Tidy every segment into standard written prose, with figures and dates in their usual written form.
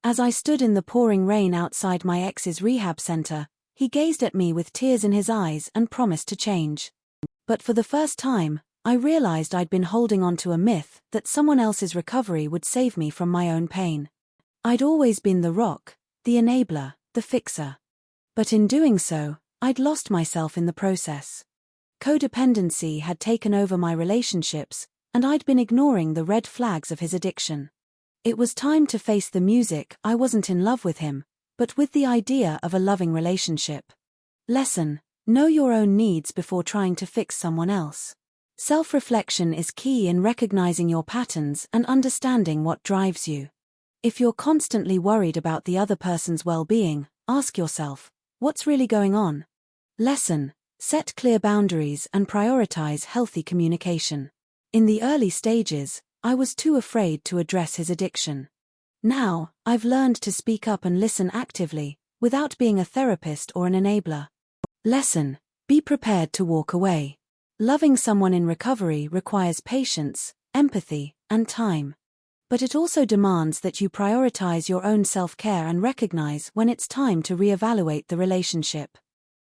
As I stood in the pouring rain outside my ex's rehab center, he gazed at me with tears in his eyes and promised to change. But for the first time, I realized I'd been holding on to a myth that someone else's recovery would save me from my own pain. I'd always been the rock, the enabler, the fixer. But in doing so, I'd lost myself in the process. Codependency had taken over my relationships, and I'd been ignoring the red flags of his addiction. It was time to face the music. I wasn't in love with him, but with the idea of a loving relationship. Lesson: know your own needs before trying to fix someone else. Self-reflection is key in recognizing your patterns and understanding what drives you. If you're constantly worried about the other person's well-being, ask yourself, what's really going on? Lesson: set clear boundaries and prioritize healthy communication. In the early stages, I was too afraid to address his addiction. Now, I've learned to speak up and listen actively, without being a therapist or an enabler. Lesson: be prepared to walk away. Loving someone in recovery requires patience, empathy, and time. But it also demands that you prioritize your own self-care and recognize when it's time to reevaluate the relationship.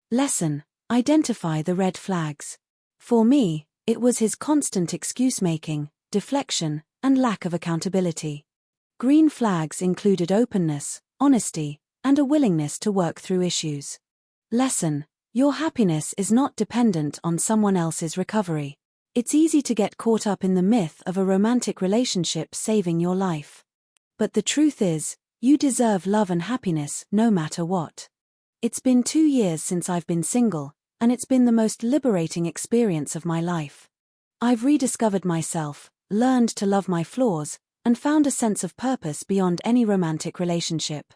Lesson: identify the red flags. For me, it was his constant excuse-making, deflection, and lack of accountability. Green flags included openness, honesty, and a willingness to work through issues. Lesson: your happiness is not dependent on someone else's recovery. It's easy to get caught up in the myth of a romantic relationship saving your life. But the truth is, you deserve love and happiness no matter what. It's been 2 years since I've been single, and it's been the most liberating experience of my life. I've rediscovered myself, learned to love my flaws, and found a sense of purpose beyond any romantic relationship.